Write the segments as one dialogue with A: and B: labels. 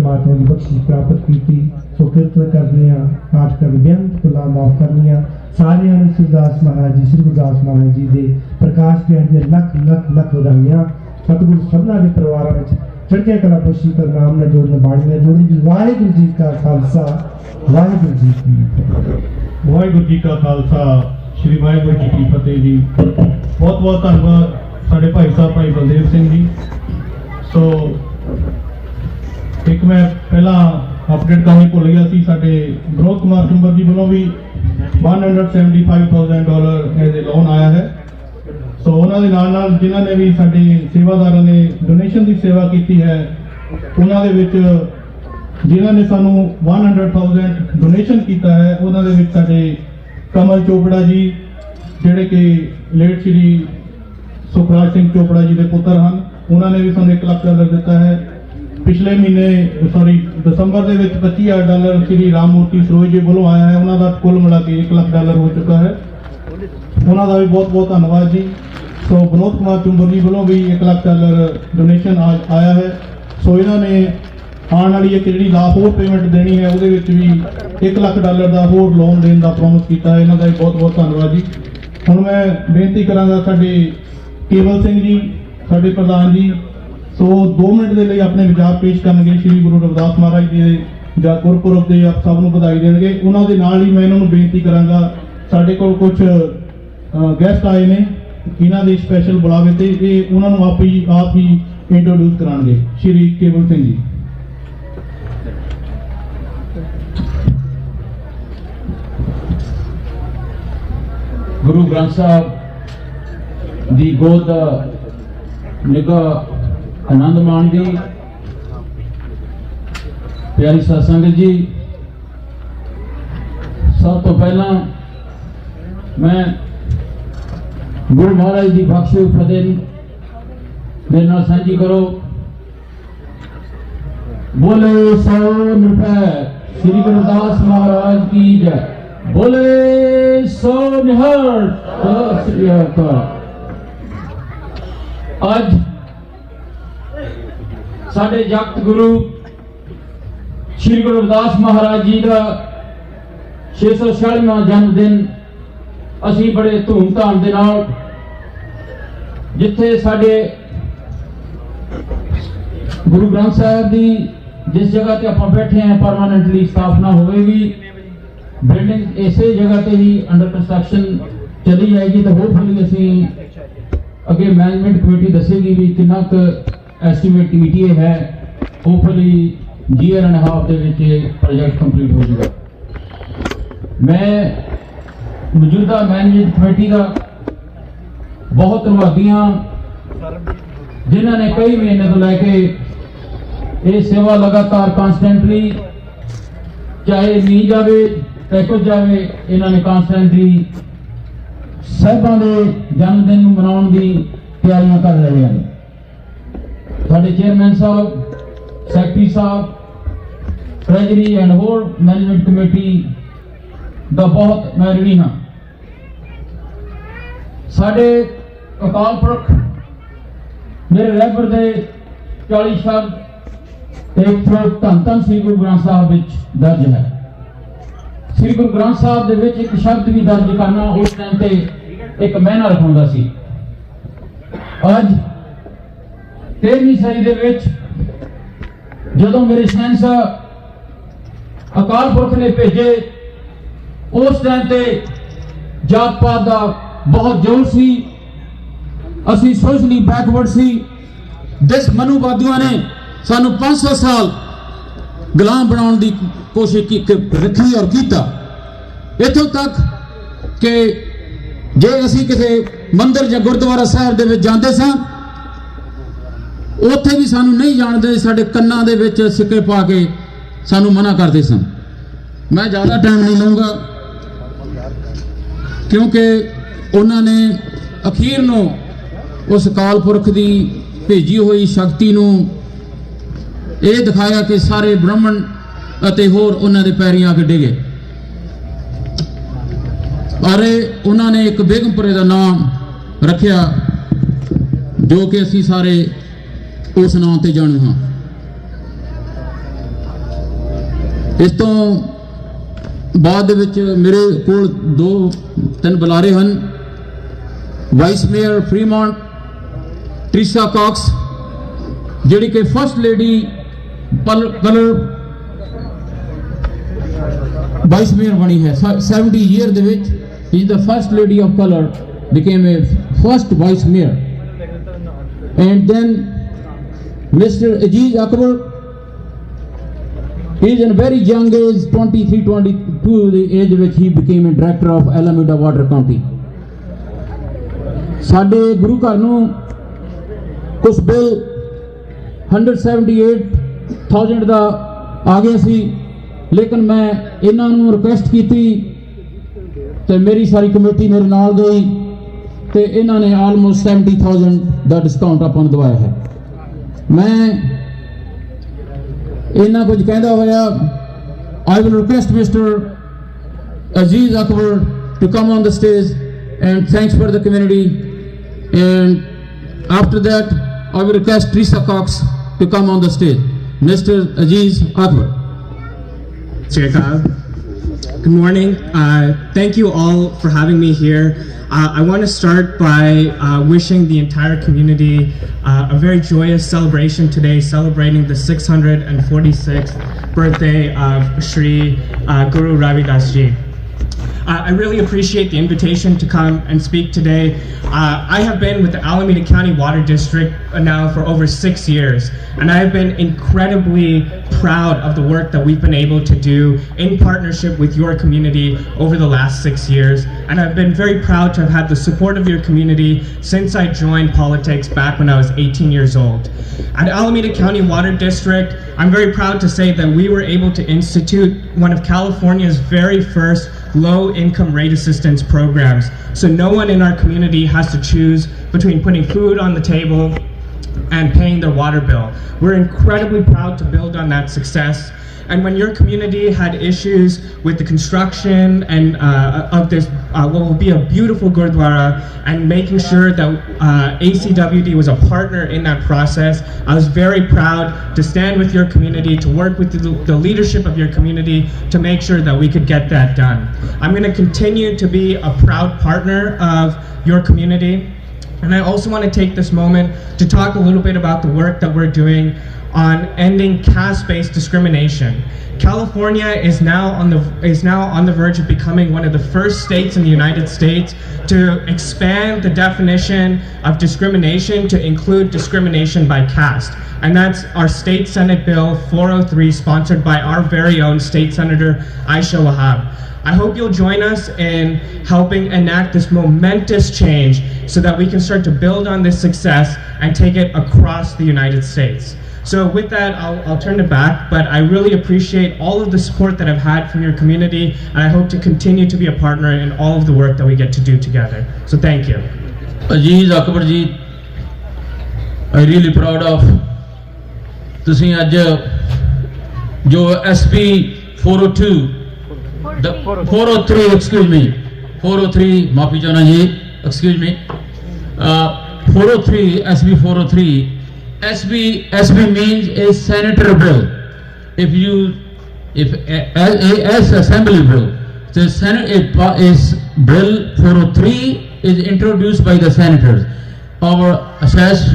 A: परमात्मा की बख्शिश प्राप्त की। सो कीर्तन करनी पाठ कर बेअंत गुलाम माफ करनी सारिਆਂ ਨੂੰ सुरदास महाराज जी श्री गुरदास महाराज जी के प्रकाश दिहाड़े ਦੀਆਂ ਲੱਖ ਲੱਖ ਲੱਖ ਵਧਾਈਆਂ। सतगुरु सबना के परिवार में चढ़िया कला बख्शी कर नाम ने जोड़ने बाणी ने जोड़ी जी। वाहिगुरु जी का खालसा वाहिगुरु जी की फतेह।
B: वाहिगुरु जी का खालसा श्री वाहिगुरु जी की फतेह जी। बहुत बहुत धन्यवाद साढ़े भाई साहब भाई बलदेव सिंह जी। सो एक मैं पहला अपडेट करनी भुल गया सी। साढ़े विनोद कुमार चुंबर जी वालों भी $175,000 एज ए लोन आया है। सो उन्होंने नाल जिन्होंने भी साडे सेवादारों ने डोनेशन की सेवा की है उन्होंने जिन्होंने सानू 100,000 डोनेशन किया है उन्होंने साडे कमल चोपड़ा जी जिहड़े कि लेट श्री सुखराज सिंह चोपड़ा जी के पुत्र हैं उन्होंने भी सानू $1 लाख दिता है। पिछले महीने सॉरी दिसंबर के $25,000 श्री राममूर्ति सरोज जी वालों आया है। उन्होंने कुल मिला के $1 लाख हो चुका है। उन्होंने भी बहुत बहुत धन्यवाद जी। सो विनोद कुमार चुंबर जी वालों भी $1 लाख डोनेशन आया है। सो इन्होंने आने वाली एक जी होर पेमेंट देनी है वो भी $1 लाख का होर लोन देने का प्रोमिस किया है। इन्हों का भी बहुत बहुत धन्यवाद जी। हुण मैं बेनती करांगा साडे केवल सिंह जी साडे प्रधान जी। सो 2 मिनट के लिए अपने विचार पेश करेंगे श्री गुरु रविदास महाराज जी जा गुरपुरब के आप सबनों बधाई देंगे। उन्होंने नाल ही मैं इन्होंने बेनती करांगा साडे कोल कुछ गैसट आए ने इन्हों के स्पैशल बुलावे ते ये उन्होंने आप ही इंट्रोड्यूस कराएंगे। श्री केवल सिंह जी।
C: गुरु ग्रंथ साहब दी गोद निगाह आनंद मान दी प्यारी सत्संग जी। सब तो पहला मैं गुरु महाराज की बख्शी फतेह मेरे नाल सांझी करो। बोले 100 रुपए श्री गुरुदास महाराज की जय। बोले 100 निहार। आज साडे जगत गुरु श्री गुरु रविदास महाराज जी का 646वां जन्मदिन असी बड़े धूमधाम दे नाल जिथे साडे गुरु ग्रंथ साहब की जिस जगह ते आपां बैठे हैं परमानेंटली स्थापना होगी। बिल्डिंग इसे जगह ते ही अंडर कंस्ट्रक्शन चली जाएगी तो होपफुली असी अगे मैनेजमेंट कमेटी दसेगी भी कितना एस्टिमेट ईटीए है। होपफुली ईयर एंड हाफ के प्रोजेक्ट कंप्लीट हो जाएगा। मैं मौजूदा मैनेजमेंट कमेटी का बहुत धन्यवादी हाँ जिन्होंने कई महीने तो लैके ये सेवा लगातार कॉन्स्टेंटली चाहे नी जाए कुछ जाए इन्होंने कॉन्स्टेंटली साहिबां दे जन्मदिन मनाने की तैयारियां कर रहे हैं। साडे चेयरमैन साहब सैकटरी साहब ट्रेजरी एंड होर मैनेजमेंट कमेटी का बहुत मैं ऋणी हाँ। साडे अकाल पुरख मेरे रहबर दे 40 शब्द एक धन धन श्री गुरु ग्रंथ साहब विच दर्ज है। श्री गुरु ग्रंथ साहब दे विच एक शब्द भी दर्ज करना उस टाइम ते एक महीना रखांदा सी। अज 13वीं सदी दे विच जदों मेरे शहंशाह अकाल पुरख ने भेजे उस टाइम ते जात पात का बहुत जोर सी। असी सोशली बैकवर्ड सी। जिस मनुवादियों ने सानू 500 साल गुलाम बनाने की कोशिश रखी और किया इतों तक कि जे असी किसी मंदिर या गुरुद्वारा साहब दे विच जांदे सां उत्थे भी सानू नहीं जानते साडे कन्नां दे विच सिक्के पा के सानू मना करते सन। मैं ज़्यादा टाइम नहीं लूँगा क्योंकि उन्होंने अखीर नूं उस अकाल पुरख की भेजी हुई शक्ति नूं ये दिखाया कि सारे ब्राह्मण अते होर उन्होंने पैरीं आके डिगे। अरे उन्होंने एक बेगमपुरे का नाम रखिया जो कि असी सारे उस नाम ते जाणू हाँ। इस तो बाद मेरे को 2-3 बुलारे हैं। Vice mayor Fremont Teresa Cox जिहड़ी कि first lady colour vice mayor बनी है 70 ईयर दे which is the first lady of colour became a first vice mayor. And then mister Aziz Akbar he is in a very young age 23-22 the age which he became a director of Alameda Water County। साडे गुरु घर नूं कुछ bill 178,000 दा आ गया सी, लेकिन मैं इन्हां नूं रिक्वेस्ट कीती ते मेरी सारी कमेटी मेरे नाल गई ते इन्हां ने ऑलमोस्ट 70,000 दा डिस्काउंट आपां नूं दवाया है। मैं इन्ना कुछ कहता होया I will request Mr. Aziz Akbar to come on the stage and thanks for the community, and after that I will request Teresa Cox to come on the stage. Mr. Aziz Akbar.
D: Good morning. Thank you all for having me here. I want to start by wishing the entire community a very joyous celebration today, celebrating the 646th birthday of Shri Guru Ravidass Ji. I really appreciate the invitation to come and speak today. I have been with the Alameda County Water District now for over 6 years, and I have been incredibly proud of the work that we've been able to do in partnership with your community over the last 6 years. And I've been very proud to have had the support of your community since I joined politics back when I was 18 years old. At Alameda County Water District, I'm very proud to say that we were able to institute one of California's very first low-income rate assistance programs. So no one in our community has to choose between putting food on the table and paying their water bill. We're incredibly proud to build on that success. And when your community had issues with the construction and of this what will be a beautiful Gurdwara, and making sure that ACWD was a partner in that process, I was very proud to stand with your community, to work with the leadership of your community to make sure that we could get that done. I'm going to continue to be a proud partner of your community. And I also want to take this moment to talk a little bit about the work that we're doing on ending caste-based discrimination. California is now on the verge of becoming one of the first states in the United States to expand the definition of discrimination to include discrimination by caste. And that's our State Senate Bill 403, sponsored by our very own State Senator Aisha Wahab. I hope you'll join us in helping enact this momentous change so that we can start to build on this success and take it across the United States. So with that, I'll turn it back, but I really appreciate all of the support that I've had from your community, and I hope to continue to be a partner in all of the work that we get to do together. So thank you.
C: Aziz Akbar ji, I'm really proud of ਤੁਸੀਂ ਅੱਜ ਜੋ SP 402 403 excuse me 403 ਮਾਫੀ ਚਾਹਨਾ ਜੀ excuse me 403 SB 403 SB means a senator bill. If as assembly bill, the Senate is bill 403 is introduced by the senators. Our assess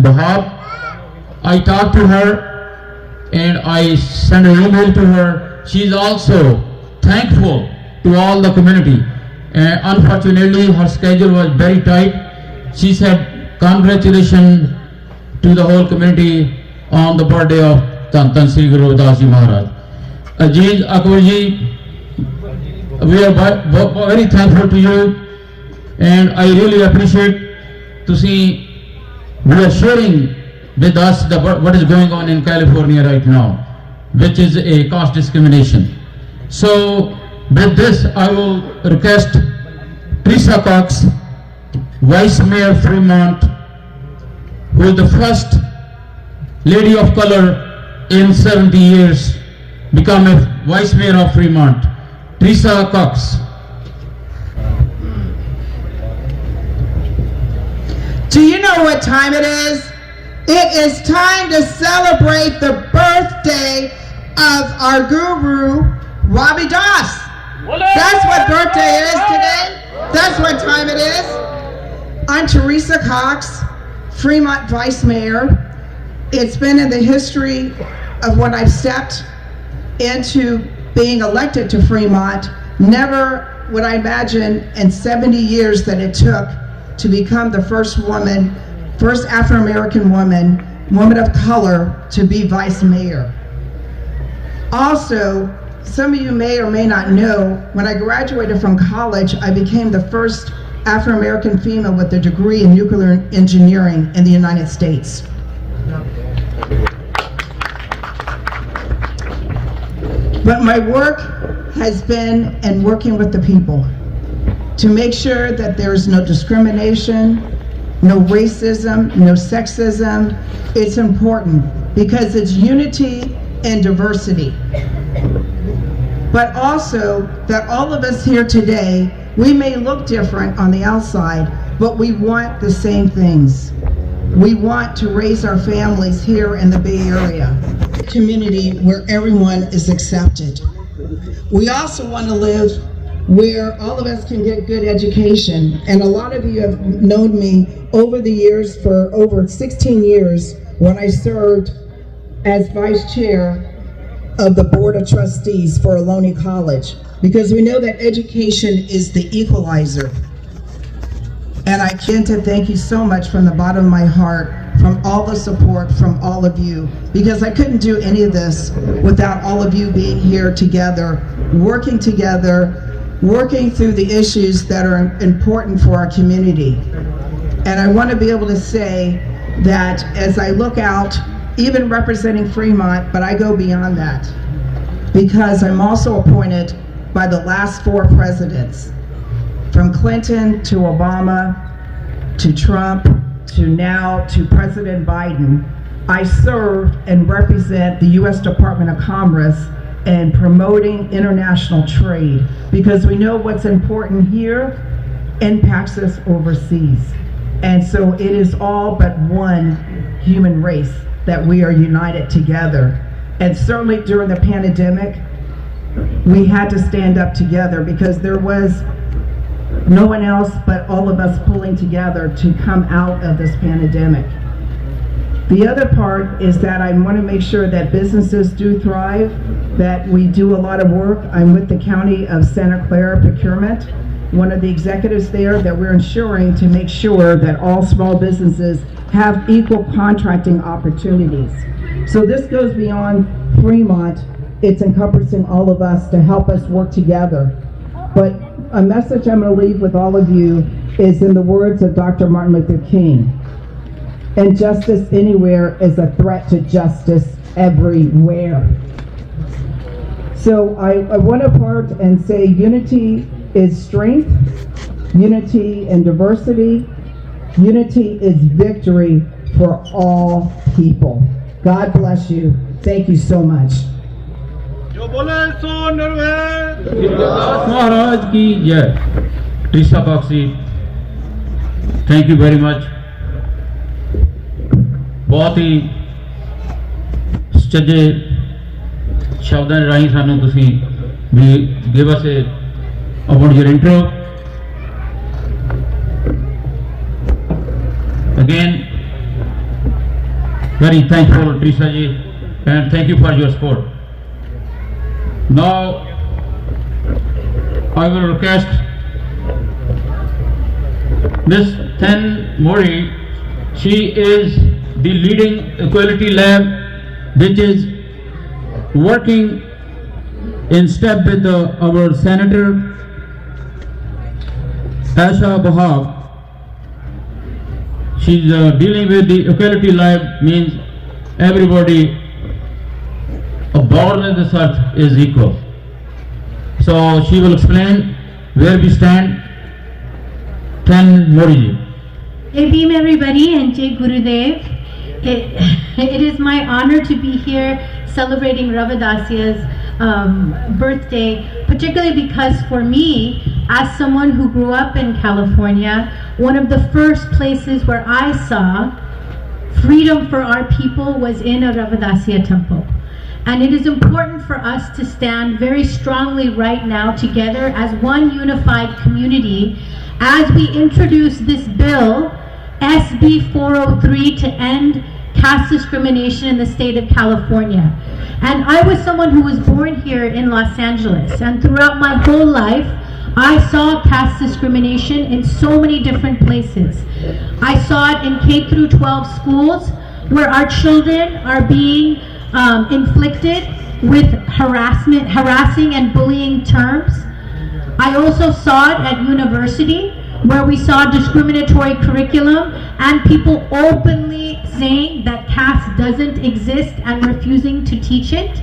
C: Bahab, I talked to her and I sent an email to her. She is also thankful to all the community. Unfortunately, her schedule was very tight. She said congratulations to the whole community on the birthday of Dhan Sri Guru Ravidass Maharaj. Aziz Akbar ji, we are very thankful to you, and I really appreciate to see we are sharing with us what is going on in California right now, which is a caste discrimination. So with this, I will request Teresa Cox, Vice Mayor Fremont, who is the first lady of color in 70 years, become a Vice Mayor of Fremont. Teresa Cox.
E: Do you know what time it is? It is time to celebrate the birthday of our guru, Ravidass. That's what birthday is today. That's what time it is. I'm Teresa Cox, Fremont Vice Mayor. It's been in the history of when I've stepped into being elected to Fremont. Never would I imagine in 70 years that it took to become the first woman, first Afro-American woman of color to be vice mayor. Also, some of you may or may not know, when I graduated from college, I became the first Afro-American female with a degree in nuclear engineering in the United States. But my work has been in working with the people to make sure that there's no discrimination, no racism, no sexism. It's important because it's unity and diversity. But also that all of us here today, we may look different on the outside, but we want the same things. We want to raise our families here in the Bay Area, a community where everyone is accepted. We also want to live where all of us can get good education. And a lot of you have known me over the years, for over 16 years, when I served as vice chair of the Board of Trustees for Ohlone College, because we know that education is the equalizer. And I can't thank you so much from the bottom of my heart, from all the support from all of you, because I couldn't do any of this without all of you being here together, working through the issues that are important for our community. And I want to be able to say that as I look out, even representing Fremont, but I go beyond that, because I'm also appointed by the last 4 presidents, from Clinton to Obama to Trump to now to President Biden. I serve and represent the U.S. Department of Commerce in promoting international trade, because we know what's important here impacts us overseas. And so it is all but one human race that we are united together. And certainly during the pandemic, we had to stand up together, because there was no one else but all of us pulling together to come out of this pandemic. The other part is that I want to make sure that businesses do thrive, that we do a lot of work. I'm with the County of Santa Clara Procurement, one of the executives there, that we're ensuring to make sure that all small businesses have equal contracting opportunities. So this goes beyond Fremont. It's encompassing all of us to help us work together. But a message I'm going to leave with all of you is in the words of Dr. Martin Luther King: injustice anywhere is a threat to justice everywhere. So I want to part and say unity is strength, unity and diversity, unity is victory for all people. God bless you. Thank you so much.
C: Maharaj ki jai. Teresa Coxy, thank you very much. बहुत ही सच्चे शब्दां राਹੀਂ ਸਾਨੂੰ ਤੁਸੀਂ ਵੀ give us about your intro. Again, very thankful, Teresa ji, and thank you for your support. Now, I will request Miss Dhan Mori. She is the leading equality lab, which is working in step with our Senator Asha Bahag. She's dealing with the equality lab, means everybody born in this earth is equal. So she will explain where we stand. Dhan Mori ji.
F: Jai Bhim everybody, and Jai Gurudev. It is my honor to be here celebrating Ravidass's birthday, particularly because for me, as someone who grew up in California, one of the first places where I saw freedom for our people was in a Ravidass temple. And it is important for us to stand very strongly right now together as one unified community as we introduce this bill, SB 403, to end caste discrimination in the state of California. And I was someone who was born here in Los Angeles, and throughout my whole life, I saw caste discrimination in so many different places. I saw it in K through 12 schools where our children are being inflicted with harassing and bullying terms. I also saw it at university where we saw discriminatory curriculum and people openly saying that caste doesn't exist and refusing to teach it.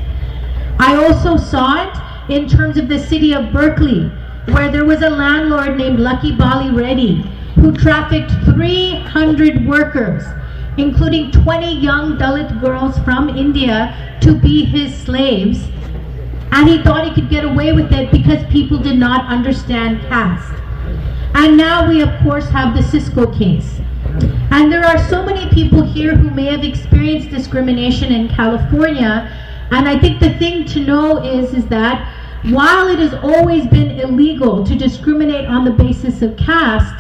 F: I also saw it in terms of the city of Berkeley, where there was a landlord named Lucky Bali Reddy who trafficked 300 workers, including 20 young Dalit girls from India, to be his slaves. And he thought he could get away with it because people did not understand caste. And now we of course have the Cisco case. And there are so many people here who may have experienced discrimination in California. And I think the thing to know is that while it has always been illegal to discriminate on the basis of caste,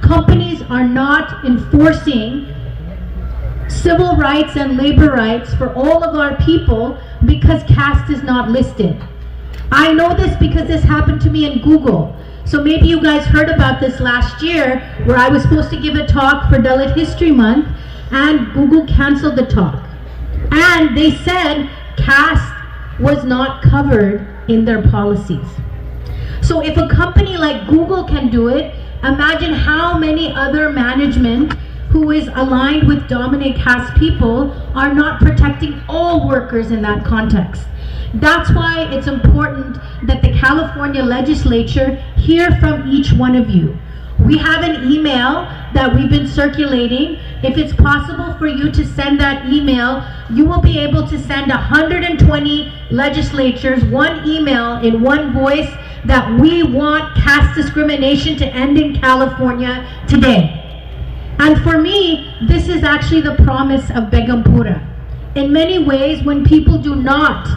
F: companies are not enforcing civil rights and labor rights for all of our people because caste is not listed. I know this because this happened to me in Google. So maybe you guys heard about this last year where I was supposed to give a talk for Dalit History Month and Google canceled the talk. And they said caste was not covered in their policies. So if a company like Google can do it, imagine how many other management who is aligned with dominant caste people are not protecting all workers in that context. That's why it's important that the California legislature hear from each one of you. We have an email that we've been circulating. If it's possible for you to send that email, you will be able to send 120 legislatures one email in one voice that we want caste discrimination to end in California today. And for me, this is actually the promise of Begumpura. In many ways, when people do not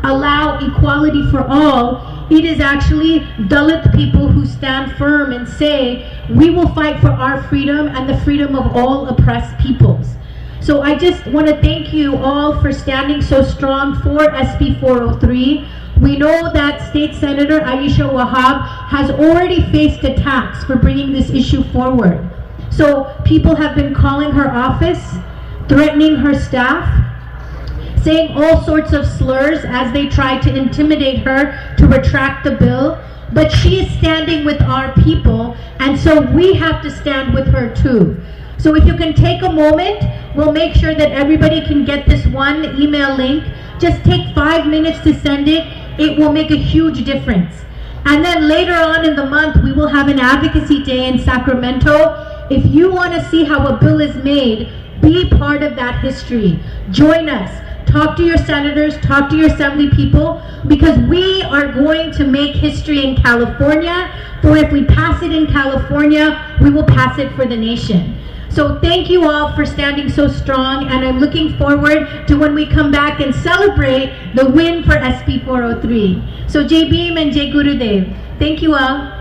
F: allow equality for all, it is actually Dalit people who stand firm and say, we will fight for our freedom and the freedom of all oppressed peoples. So I just want to thank you all for standing so strong for SB 403. We know that State Senator Aisha Wahab has already faced attacks for bringing this issue forward. So people have been calling her office, threatening her staff, saying all sorts of slurs as they try to intimidate her to retract the bill. But she is standing with our people, and so we have to stand with her too. So if you can take a moment, we'll make sure that everybody can get this one email link. Just take 5 minutes to send it. It will make a huge difference. And then later on in the month, we will have an advocacy day in Sacramento. If you want to see how a bill is made, be part of that history. Join us. Talk to your senators, talk to your assembly people, because we are going to make history in California. For if we pass it in California, we will pass it for the nation. So thank you all for standing so strong, and I'm looking forward to when we come back and celebrate the win for SB 403. So Jai Bhim and Jai Gurudev. Thank you all.